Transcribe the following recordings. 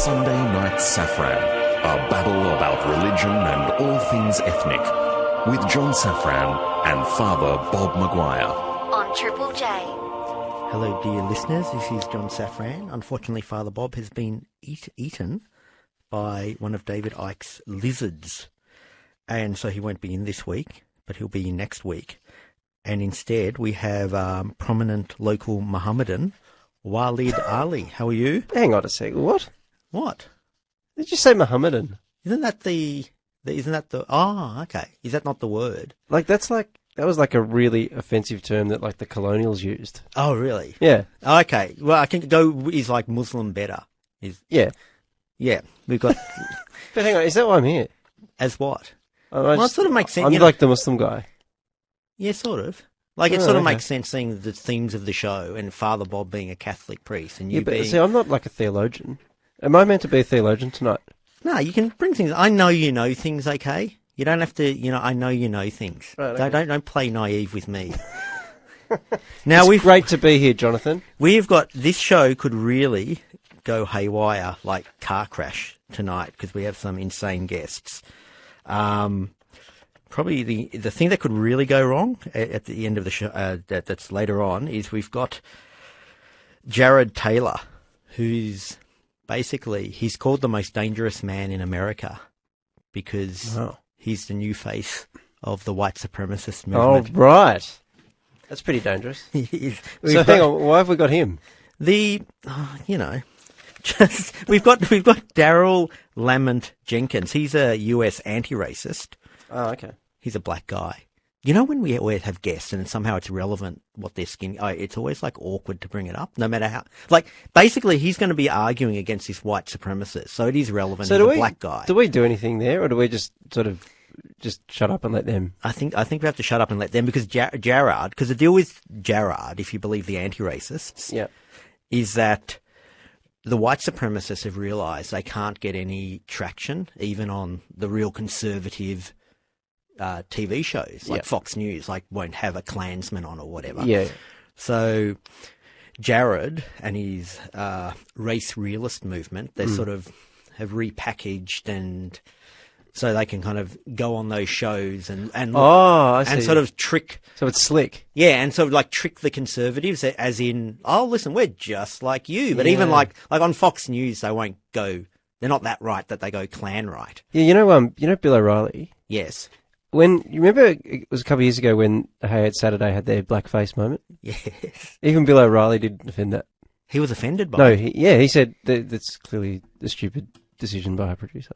Sunday Night Safran, a babble about religion and all things ethnic, with John Safran and Father Bob Maguire. On Triple J. Hello, dear listeners. This is John Safran. Unfortunately, Father Bob has been eaten by one of David Icke's lizards. And so he won't be in this week, but he'll be in next week. And instead, we have prominent local Mohammedan, Waleed Aly. How are you? Hang on a second. What? What? Did you say Mohammedan? Isn't that the... Oh, okay. Is that not the word? That was like a really offensive term that like the colonials used. Oh, really? Yeah. Okay. Well, I can go, is like Muslim better? Yeah. Yeah. We've got... But hang on, is that why I'm here? As what? It sort of makes sense. I'm like the Muslim guy. Yeah, sort of. It sort of makes sense seeing the themes of the show and Father Bob being a Catholic priest and you being... See, I'm not like a theologian. Am I meant to be a theologian tonight? No, you can bring things... I know you know things, okay? You don't have to, I know you know things. Right, okay. Don't play naive with me. Now it's great to be here, Jonathan. We've got... This show could really go haywire, like car crash tonight, because we have some insane guests. Probably the thing that could really go wrong at the end of the show, that's later on, is we've got Jared Taylor, who's basically, he's called the most dangerous man in America because he's the new face of the white supremacist movement. Oh, right. That's pretty dangerous. So hang on, why have we got him? We've got Daryle Lamont Jenkins. He's a US anti-racist. Oh, okay. He's a black guy. You know when we always have guests and somehow it's relevant what their skin... it's always like awkward to bring it up, no matter how... Like, basically, he's going to be arguing against this white supremacist, so it is relevant. So he's a black guy. Do we do anything there, or do we just sort of just shut up and let them? I think we have to shut up and let them, because Jared... Because the deal with Jared, if you believe the anti-racists, is that the white supremacists have realised they can't get any traction, even on the real conservative... TV shows like Fox News, won't have a Klansman on or whatever. Yeah. So Jared and his race realist movement, they sort of have repackaged and so they can kind of go on those shows and sort of trick. So it's slick. Yeah, and sort of trick the conservatives, as in, oh, listen, we're just like you. But even like on Fox News, they won't go. They're not that right that they go Klan right. Yeah, you know Bill O'Reilly. Yes. When you remember, it was a couple of years ago when Hey It's Saturday had their blackface moment. Yes. Even Bill O'Reilly didn't defend that. He was offended by it. He said that's clearly a stupid decision by a producer.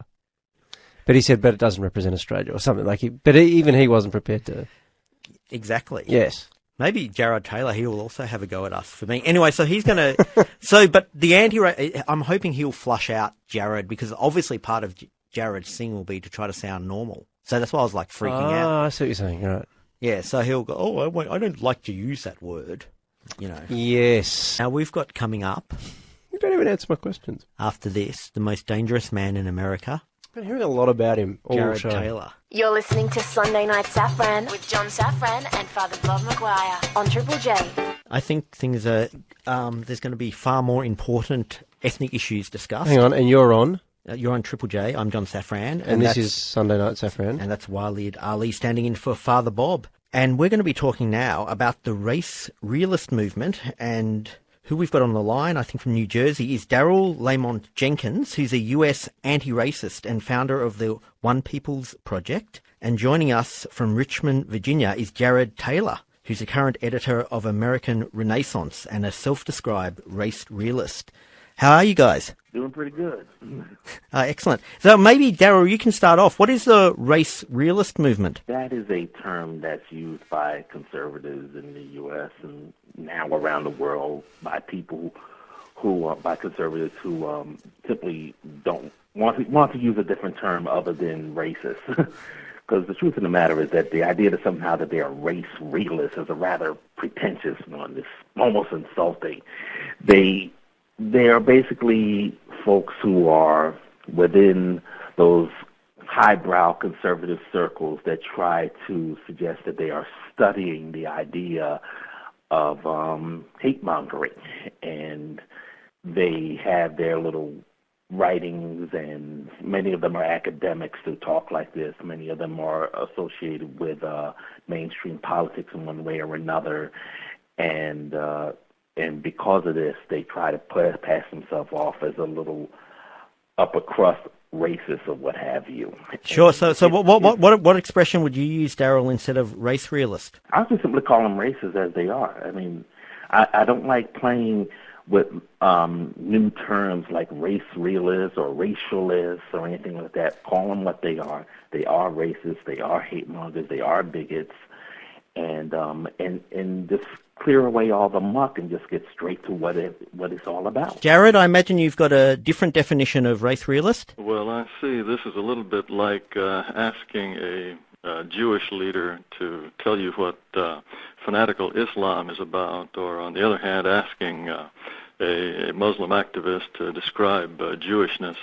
But he said, but it doesn't represent Australia or something even he wasn't prepared to. Exactly. Yes. Maybe Jared Taylor, he will also have a go at us for being... Anyway, so he's going to... But the I'm hoping he'll flush out Jared, because obviously part of Jared's thing will be to try to sound normal. So that's why I was freaking out. Oh, I see what you're saying, right. Yeah, so he'll go, I don't like to use that word, Yes. Now we've got coming up... You don't even answer my questions. After this, the most dangerous man in America. I've been hearing a lot about him. Jared Taylor. You're listening to Sunday Night Safran with John Safran and Father Bob Maguire on Triple J. I think things are... there's going to be far more important ethnic issues discussed. Hang on, and you're on... You're on Triple J. I'm John Safran. And this is Sunday Night Safran. And that's Waleed Aly standing in for Father Bob. And we're going to be talking now about the race realist movement. And who we've got on the line, I think from New Jersey, is Daryle Lamont Jenkins, who's a US anti-racist and founder of the One People's Project. And joining us from Richmond, Virginia, is Jared Taylor, who's the current editor of American Renaissance and a self-described race realist. How are you guys? Doing pretty good. Excellent. So maybe, Daryle, you can start off. What is the race realist movement? That is a term that's used by conservatives in the U.S. and now around the world by people by conservatives who simply don't want to use a different term other than racist. Because the truth of the matter is that the idea that somehow that they are race realists is a rather pretentious one. It's almost insulting. They are basically folks who are within those highbrow conservative circles that try to suggest that they are studying the idea of hate mongering, and they have their little writings, and many of them are academics who talk like this. Many of them are associated with mainstream politics in one way or another, and because of this, they try to pass themselves off as a little upper crust racist or what have you. Sure. So what expression would you use, Daryle, instead of race realist? I would just simply call them racist as they are. I mean, I don't like playing with new terms like race realist or racialist or anything like that. Call them what they are. They are racist. They are hate mongers. They are bigots, and just clear away all the muck and just get straight to what it's all about. Jared, I imagine you've got a different definition of race realist. Well, I see. This is a little bit like asking a Jewish leader to tell you what fanatical Islam is about, or on the other hand, asking a Muslim activist to describe Jewishness.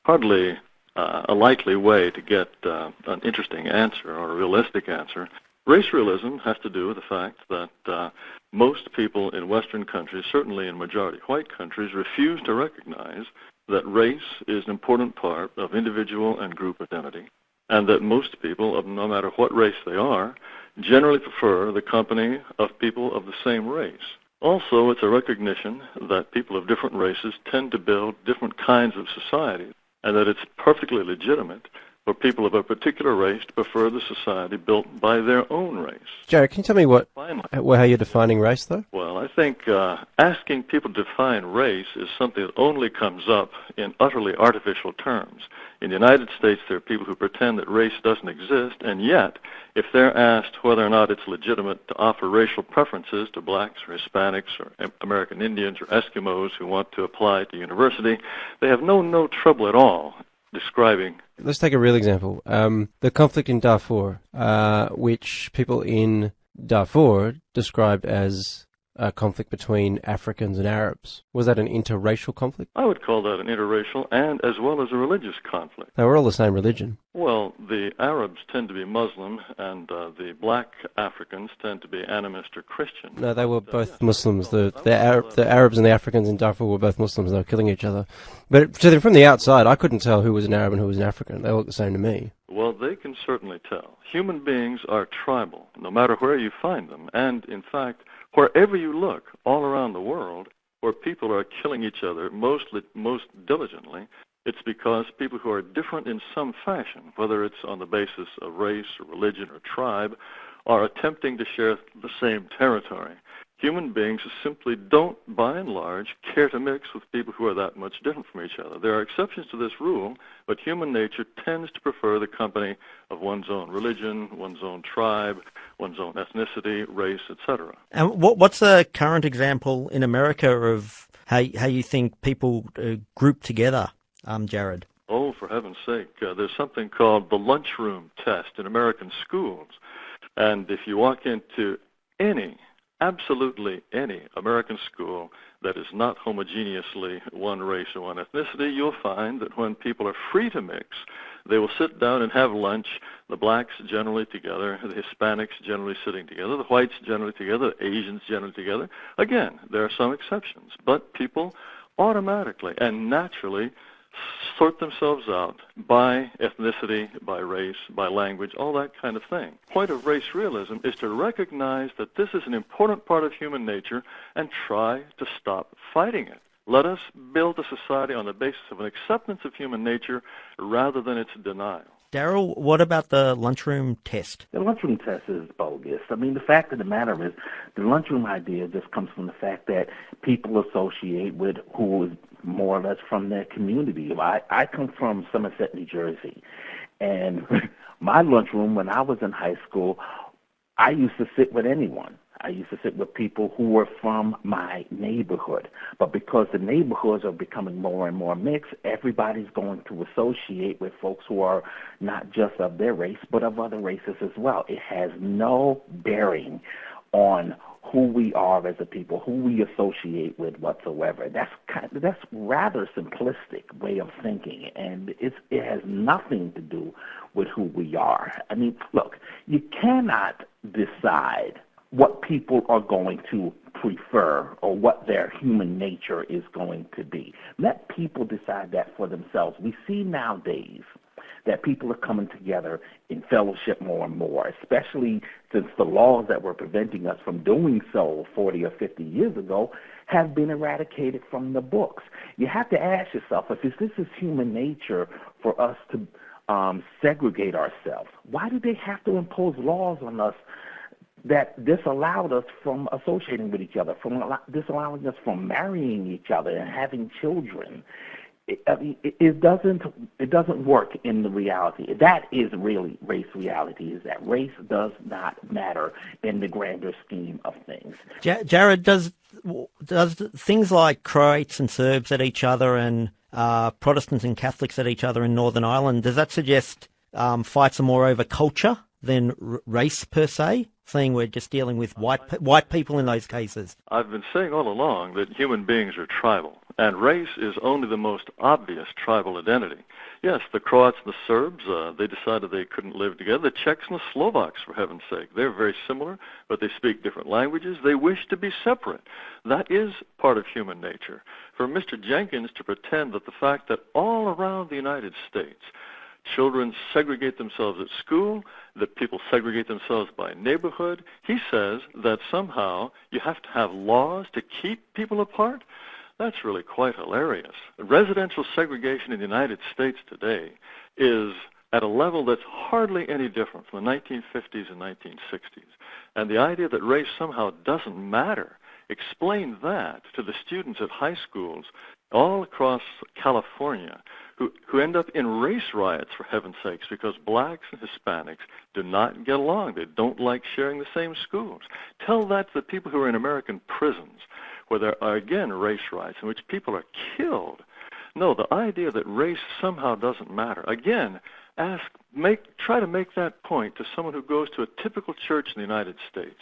Hardly a likely way to get an interesting answer or a realistic answer. Race realism has to do with the fact that most people in Western countries, certainly in majority white countries, refuse to recognize that race is an important part of individual and group identity, and that most people, no matter what race they are, generally prefer the company of people of the same race. Also, it's a recognition that people of different races tend to build different kinds of societies, and that it's perfectly legitimate for people of a particular race to prefer the society built by their own race. Jared, can you tell me how you're defining race, though? Well, I think asking people to define race is something that only comes up in utterly artificial terms. In the United States, there are people who pretend that race doesn't exist, and yet, if they're asked whether or not it's legitimate to offer racial preferences to blacks or Hispanics or American Indians or Eskimos who want to apply to university, they have no trouble at all describing. Let's take a real example. The conflict in Darfur, which people in Darfur described as a conflict between Africans and Arabs. Was that an interracial conflict? I would call that an interracial and as well as a religious conflict. They were all the same religion. Well, the Arabs tend to be Muslim and the black Africans tend to be animist or Christian. No, they were both Muslims. The Arabs and the Africans in Darfur were both Muslims. They were killing each other. But from the outside, I couldn't tell who was an Arab and who was an African. They all looked the same to me. Well, they can certainly tell. Human beings are tribal, no matter where you find them. And, in fact, wherever you look, all around the world, where people are killing each other most diligently, it's because people who are different in some fashion, whether it's on the basis of race or religion or tribe, are attempting to share the same territory. Human beings simply don't, by and large, care to mix with people who are that much different from each other. There are exceptions to this rule, but human nature tends to prefer the company of one's own religion, one's own tribe, one's own ethnicity, race, etc. And what's a current example in America of how you think people group together, Jared? Oh, for heaven's sake, there's something called the lunchroom test in American schools. And if you walk into absolutely any American school that is not homogeneously one race or one ethnicity, you'll find that when people are free to mix, they will sit down and have lunch, the blacks generally together, the Hispanics generally sitting together, the whites generally together, the Asians generally together. Again, there are some exceptions, but people automatically and naturally sort themselves out by ethnicity, by race, by language, all that kind of thing. The point of race realism is to recognize that this is an important part of human nature and try to stop fighting it. Let us build a society on the basis of an acceptance of human nature rather than its denial. Daryle, what about the lunchroom test? The lunchroom test is bogus. I mean, the fact of the matter is the lunchroom idea just comes from the fact that people associate with who is more or less from their community. I come from Somerset, New Jersey, and my lunchroom when I was in high school, I used to sit with anyone. I used to sit with people who were from my neighborhood. But because the neighborhoods are becoming more and more mixed, everybody's going to associate with folks who are not just of their race, but of other races as well. It has no bearing on who we are as a people, who we associate with whatsoever. That's rather simplistic way of thinking, and it has nothing to do with who we are. I mean, look, you cannot decide what people are going to prefer or what their human nature is going to be. Let people decide that for themselves. We see nowadays that people are coming together in fellowship more and more, especially since the laws that were preventing us from doing so 40 or 50 years ago have been eradicated from the books. You have to ask yourself, if this is human nature for us to segregate ourselves, why do they have to impose laws on us that disallowed us from associating with each other, from disallowing us from marrying each other and having children? It doesn't work in the reality. That is really race reality, is that race does not matter in the grander scheme of things. Jared, does things like Croats and Serbs at each other and Protestants and Catholics at each other in Northern Ireland, does that suggest fights are more over culture than race per se, seeing we're just dealing with white people in those cases? I've been saying all along that human beings are tribal, and race is only the most obvious tribal identity. Yes, the Croats and the Serbs, they decided they couldn't live together. The Czechs and the Slovaks, for heaven's sake, they're very similar, but they speak different languages. They wish to be separate. That is part of human nature. For Mr. Jenkins to pretend that the fact that all around the United States, children segregate themselves at school, that people segregate themselves by neighborhood, he says that somehow you have to have laws to keep people apart. That's really quite hilarious. Residential segregation in the United States today is at a level that's hardly any different from the 1950s and 1960s. And the idea that race somehow doesn't matter, explain that to the students at high schools all across California who end up in race riots, for heaven's sakes, because blacks and Hispanics do not get along. They don't like sharing the same schools. Tell that to the people who are in American prisons, where there are, again, race riots in which people are killed. No, the idea that race somehow doesn't matter. Again, try to make that point to someone who goes to a typical church in the United States.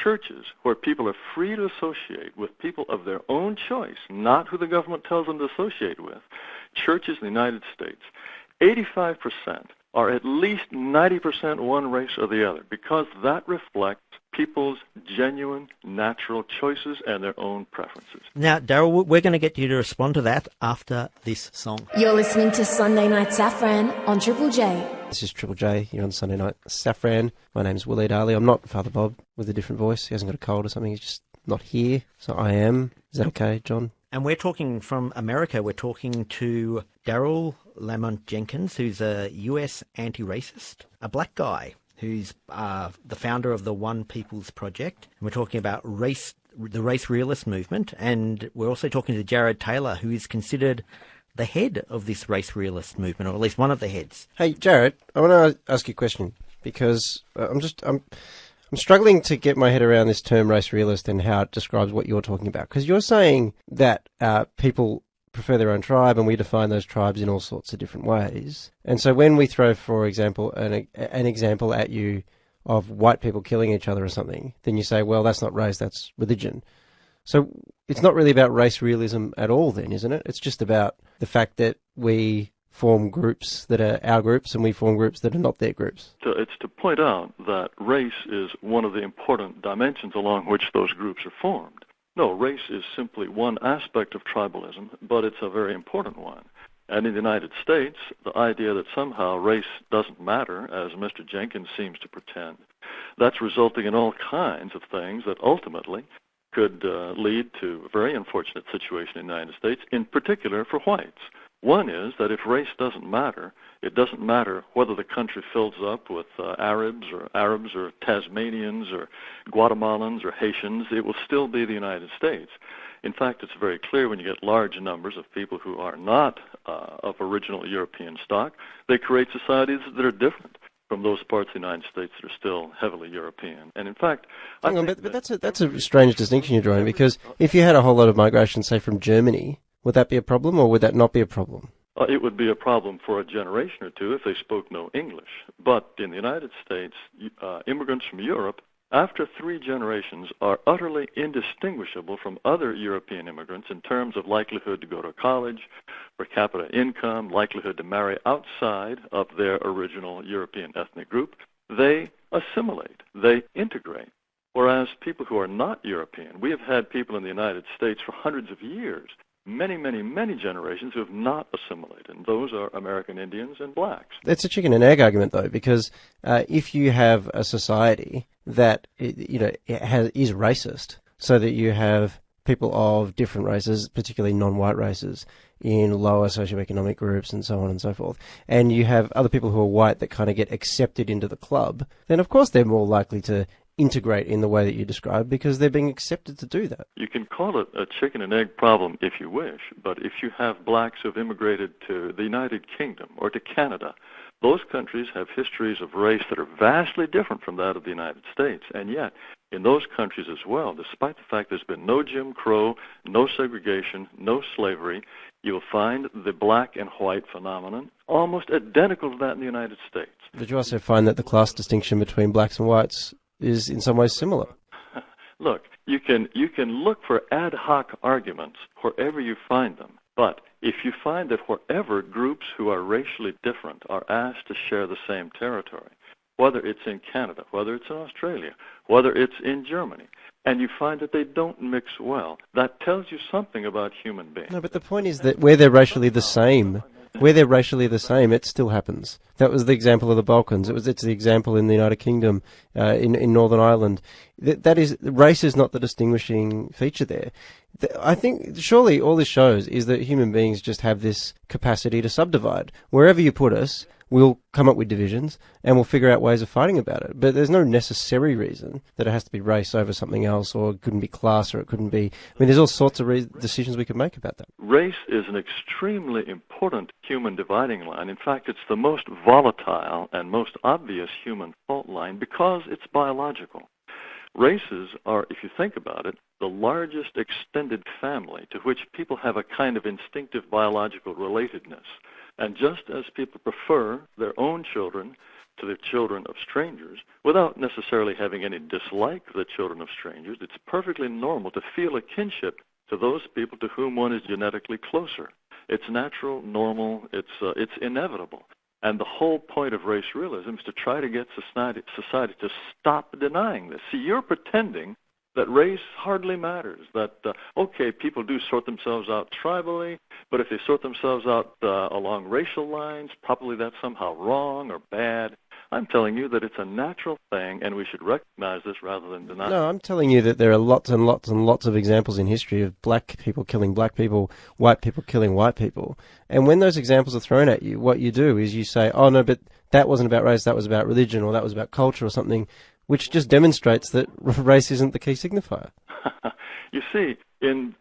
Churches where people are free to associate with people of their own choice, not who the government tells them to associate with. Churches in the United States, 85% are at least 90% one race or the other, because that reflects people's genuine, natural choices and their own preferences. Now, Daryle, we're going to get you to respond to that after this song. You're listening to Sunday Night Safran on Triple J. This is Triple J here on Sunday Night Safran. My name's Waleed Aly. I'm not Father Bob with a different voice. He hasn't got a cold or something. He's just not here. So I am. Is that okay, John? And we're talking from America. We're talking to Daryle Lamont Jenkins, who's a US anti-racist, a black guy who's the founder of the One People's Project. And we're talking about the race realist movement. And we're also talking to Jared Taylor, who is considered the head of this race realist movement, or at least one of the heads. Hey, Jared, I want to ask you a question, because I'm struggling to get my head around this term race realist and how it describes what you're talking about. Because you're saying that people prefer their own tribe, and we define those tribes in all sorts of different ways. And so when we throw, for example, an example at you of white people killing each other or something, then you say, well, that's not race, that's religion. So it's not really about race realism at all then, isn't it? It's just about the fact that we form groups that are our groups and we form groups that are not their groups. It's to point out that race is one of the important dimensions along which those groups are formed. No, race is simply one aspect of tribalism, but it's a very important one. And in the United States, the idea that somehow race doesn't matter, as Mr. Jenkins seems to pretend, that's resulting in all kinds of things that ultimately could lead to a very unfortunate situation in the United States, in particular for whites. One is that if race doesn't matter, it doesn't matter whether the country fills up with Arabs or Tasmanians or Guatemalans or Haitians, it will still be the United States. In fact, it's very clear when you get large numbers of people who are not of original European stock, they create societies that are different from those parts of the United States that are still heavily European. And in fact... but that's a strange distinction you're drawing, because if you had a whole lot of migration, say, from Germany, would that be a problem, or would that not be a problem? It would be a problem for a generation or two if they spoke no English. But in the United States, immigrants from Europe, after 3 generations, are utterly indistinguishable from other European immigrants in terms of likelihood to go to college, per capita income, likelihood to marry outside of their original European ethnic group. They assimilate. They integrate. Whereas people who are not European, we have had people in the United States for hundreds of years, many, many, many generations who have not assimilated. And those are American Indians and blacks. It's a chicken and egg argument, though, because if you have a society that is racist, so that you have people of different races, particularly non-white races, in lower socioeconomic groups and so on and so forth, and you have other people who are white that kind of get accepted into the club, then of course they're more likely to integrate in the way that you describe because they're being accepted to do that. You can call it a chicken and egg problem if you wish, but if you have blacks who've immigrated to the United Kingdom or to Canada, those countries have histories of race that are vastly different from that of the United States, and yet in those countries as well, despite the fact there's been no Jim Crow, no segregation, no slavery, you'll find the black and white phenomenon almost identical to that in the United States. But you also find that the class distinction between blacks and whites is in some ways similar. Look, you can look for ad hoc arguments wherever you find them, but if you find that wherever groups who are racially different are asked to share the same territory, whether it's in Canada, whether it's in Australia, whether it's in Germany, and you find that they don't mix well, that tells you something about human beings. No, but the point is that where they're racially the same, it still happens. That was the example of the Balkans. It's the example in the United Kingdom, in Northern Ireland. That is, race is not the distinguishing feature there. I think surely all this shows is that human beings just have this capacity to subdivide. Wherever you put us, we'll come up with divisions and we'll figure out ways of fighting about it. But there's no necessary reason that it has to be race over something else, or it couldn't be class, or it couldn't be... I mean, there's all sorts of decisions we could make about that. Race is an extremely important human dividing line. In fact, it's the most volatile and most obvious human fault line because it's biological. Races are, if you think about it, the largest extended family to which people have a kind of instinctive biological relatedness. And just as people prefer their own children to the children of strangers, without necessarily having any dislike for the children of strangers, it's perfectly normal to feel a kinship to those people to whom one is genetically closer. It's natural, normal, it's inevitable. And the whole point of race realism is to try to get society to stop denying this. See, you're pretending that race hardly matters, that, okay, people do sort themselves out tribally, but if they sort themselves out along racial lines, probably that's somehow wrong or bad. I'm telling you that it's a natural thing, and we should recognize this rather than deny it. No, I'm telling you that there are lots and lots and lots of examples in history of black people killing black people, white people killing white people. And when those examples are thrown at you, what you do is you say, oh, no, but that wasn't about race, that was about religion, or that was about culture or something, which just demonstrates that race isn't the key signifier. You see, in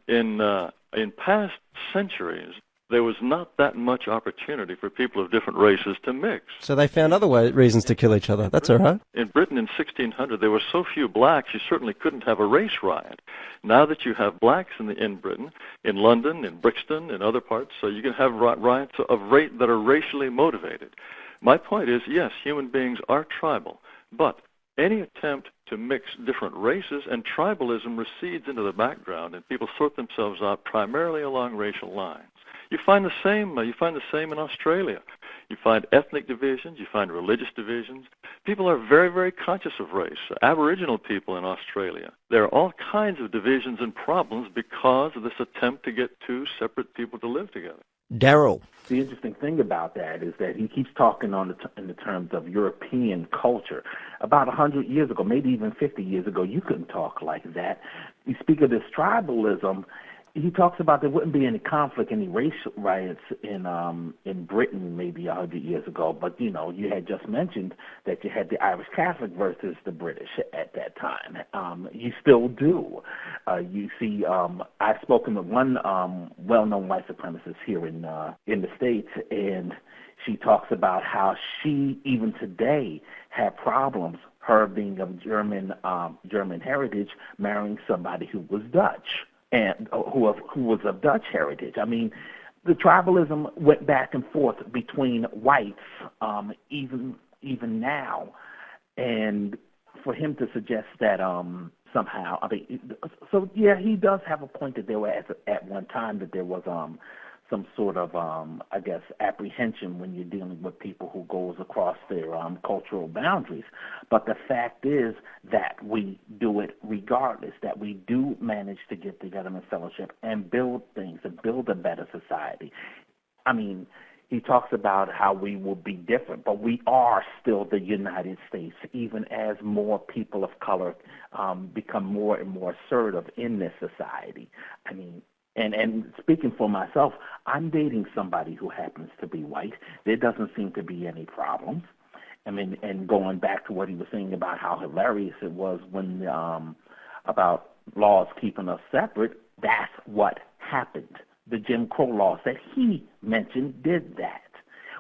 past centuries, there was not that much opportunity for people of different races to mix. So they found other reasons to kill each other. That's all right. In Britain in 1600, there were so few blacks, you certainly couldn't have a race riot. Now that you have blacks in Britain, in London, in Brixton, in other parts, so you can have riots that are racially motivated. My point is, yes, human beings are tribal, but any attempt to mix different races and tribalism recedes into the background, and people sort themselves out primarily along racial lines. You find the same in Australia. You find ethnic divisions, you find religious divisions. People are very, very conscious of race. Aboriginal people in Australia, there are all kinds of divisions and problems because of this attempt to get two separate people to live together. Daryle. The interesting thing about that is that he keeps talking in the terms of European culture. About 100 years ago, maybe even 50 years ago, you couldn't talk like that. You speak of this tribalism. He talks about there wouldn't be any conflict, any race riots in Britain maybe 100 years ago. But, you know, you had just mentioned that you had the Irish Catholic versus the British at that time. You still do. You see, I've spoken with one well-known white supremacist here in the States, and she talks about how she, even today, had problems, her being of German heritage, marrying somebody who was Dutch. And who was of Dutch heritage. I mean, the tribalism went back and forth between whites, even now. And for him to suggest that somehow, I mean, so yeah, he does have a point that there were at one time that there was some sort of, I guess, apprehension when you're dealing with people who goes across their cultural boundaries. But the fact is that we do it regardless, that we do manage to get together in fellowship and build things and build a better society. I mean, he talks about how we will be different, but we are still the United States, even as more people of color become more and more assertive in this society. I mean, and speaking for myself, I'm dating somebody who happens to be white. There doesn't seem to be any problems. I mean, and going back to what he was saying about how hilarious it was when about laws keeping us separate, that's what happened. The Jim Crow laws that he mentioned did that.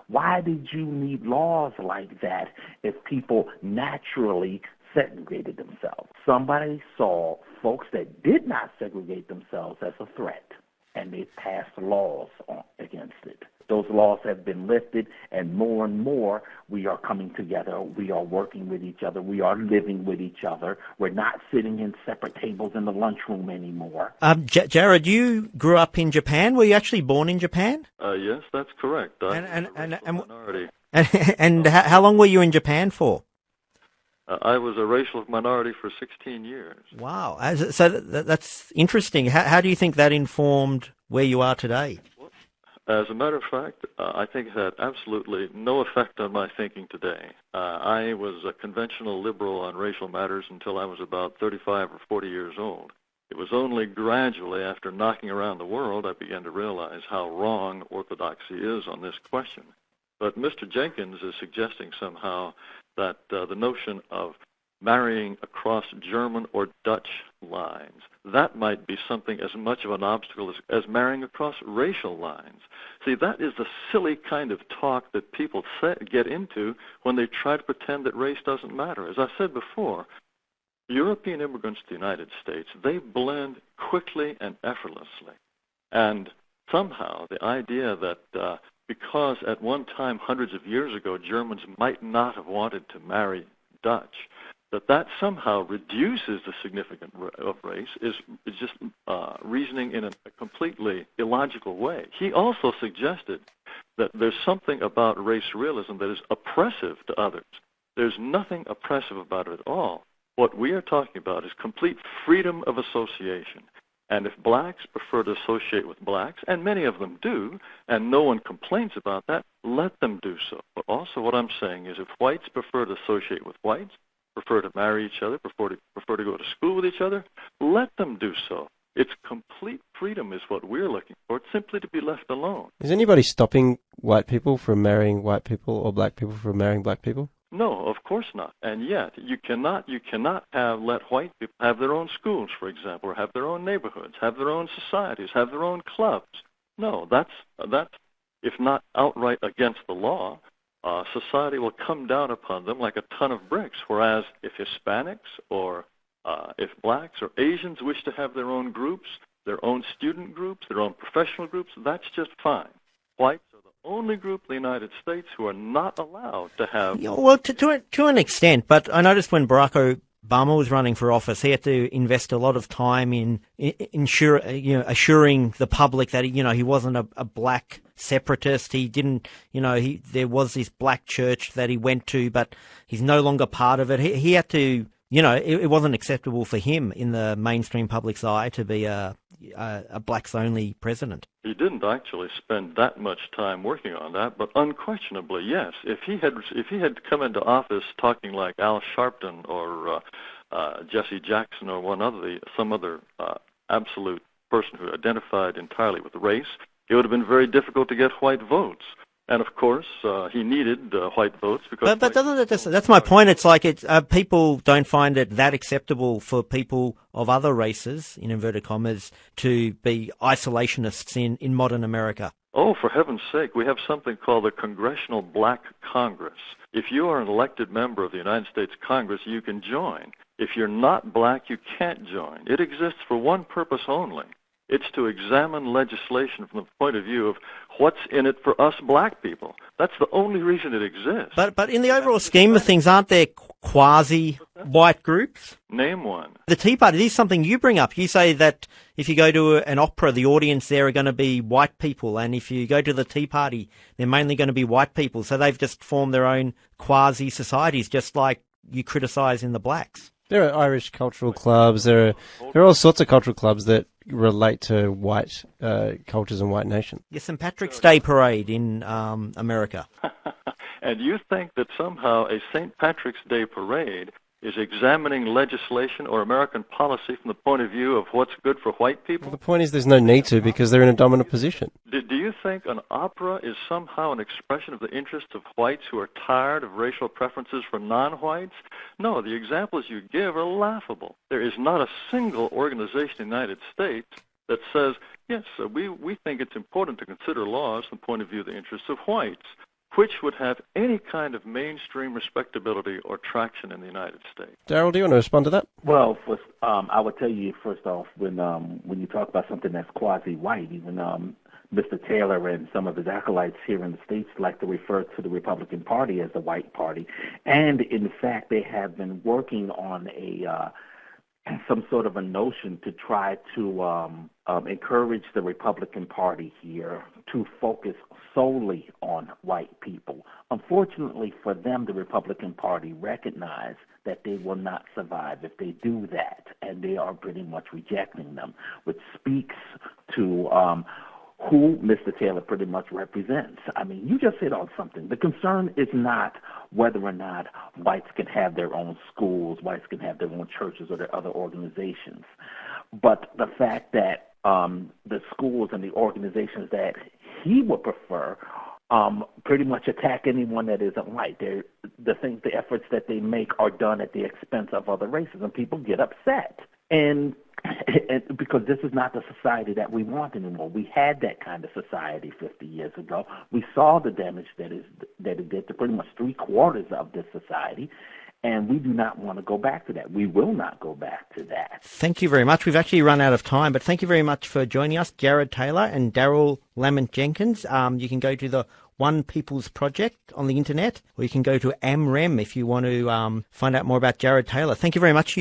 Why did you need laws like that if people naturally segregated themselves? Somebody saw folks that did not segregate themselves as a threat, and they passed laws against it. Those laws have been lifted, and more we are coming together. We are working with each other. We are living with each other. We're not sitting in separate tables in the lunchroom anymore. Jared, you grew up in Japan. Were you actually born in Japan? Yes, that's correct. I'm a minority. And how long were you in Japan for? I was a racial minority for 16 years. Wow. So that's interesting. How do you think that informed where you are today? As a matter of fact, I think it had absolutely no effect on my thinking today. I was a conventional liberal on racial matters until I was about 35 or 40 years old. It was only gradually after knocking around the world I began to realize how wrong orthodoxy is on this question. But Mr. Jenkins is suggesting somehow that the notion of marrying across German or Dutch lines, that might be something as much of an obstacle as marrying across racial lines. See, that is the silly kind of talk that people get into when they try to pretend that race doesn't matter. As I said before, European immigrants to the United States, they blend quickly and effortlessly. And somehow the idea that because at one time, hundreds of years ago, Germans might not have wanted to marry Dutch, that somehow reduces the significance of race is just reasoning in a completely illogical way. He also suggested that there's something about race realism that is oppressive to others. There's nothing oppressive about it at all. What we are talking about is complete freedom of association. And if blacks prefer to associate with blacks, and many of them do, and no one complains about that, let them do so. But also what I'm saying is if whites prefer to associate with whites, prefer to marry each other, prefer to go to school with each other, let them do so. It's complete freedom is what we're looking for. It's simply to be left alone. Is anybody stopping white people from marrying white people or black people from marrying black people? No, of course not. And yet, you cannot let white people have their own schools, for example, or have their own neighborhoods, have their own societies, have their own clubs. No, that's if not outright against the law, society will come down upon them like a ton of bricks. Whereas if Hispanics or if blacks or Asians wish to have their own groups, their own student groups, their own professional groups, that's just fine. Whites are the only group in the United States who are not allowed to have... Yeah, well, to an extent, but I noticed when Barack Obama was running for office, he had to invest a lot of time in assuring the public that he wasn't a black separatist. He didn't, there was this black church that he went to, but he's no longer part of it. He had to, it wasn't acceptable for him in the mainstream public's eye to be a blacks-only president. He didn't actually spend that much time working on that, but unquestionably, yes. If he had come into office talking like Al Sharpton or Jesse Jackson or some other absolute person who identified entirely with race, it would have been very difficult to get white votes. And of course, he needed white votes because. But doesn't it? That's my point. It's like people don't find it that acceptable for people of other races, in inverted commas, to be isolationists in modern America. Oh, for heaven's sake, we have something called the Congressional Black Congress. If you are an elected member of the United States Congress, you can join. If you're not black, you can't join. It exists for one purpose only, It's to examine legislation from the point of view of what's in it for us black people. That's the only reason it exists. But in the overall scheme of things, aren't there quasi-white groups? Name one. The Tea Party, this is something you bring up. You say that if you go to an opera, the audience there are going to be white people, and if you go to the Tea Party, they're mainly going to be white people. So they've just formed their own quasi-societies, just like you criticise in the blacks. There are Irish cultural clubs. There are all sorts of cultural clubs that relate to white cultures and white nations. Yes, St. Patrick's Day parade in America. And you think that somehow a St. Patrick's Day parade is examining legislation or American policy from the point of view of what's good for white people? Well, the point is there's no need to, because they're in a dominant position. Do you think an opera is somehow an expression of the interests of whites who are tired of racial preferences for non-whites? No, the examples you give are laughable. There is not a single organization in the United States that says, yes, we think it's important to consider laws from the point of view of the interests of whites, which would have any kind of mainstream respectability or traction in the United States. Daryle, do you want to respond to that? Well, first, I would tell you first off, when you talk about something that's quasi-white, even Mr. Taylor and some of his acolytes here in the States like to refer to the Republican Party as the white party. And in fact, they have been working on some sort of a notion to try to encourage the Republican Party here to focus solely on white people. Unfortunately for them, the Republican Party recognize that they will not survive if they do that, and they are pretty much rejecting them, which speaks to who Mr. Taylor pretty much represents. I mean, you just hit on something. The concern is not whether or not whites can have their own schools, whites can have their own churches or their other organizations, but the fact that the schools and the organizations that he would prefer pretty much attack anyone that isn't white. The efforts that they make are done at the expense of other races, and people get upset. And because this is not the society that we want anymore. We had that kind of society 50 years ago. We saw the damage that it did to pretty much 3/4 of this society, and we do not want to go back to that. We will not go back to that. Thank you very much. We've actually run out of time, but thank you very much for joining us, Jared Taylor and Daryle Lamont Jenkins. You can go to the One People's Project on the internet, or you can go to AMREM if you want to find out more about Jared Taylor. Thank you very much, you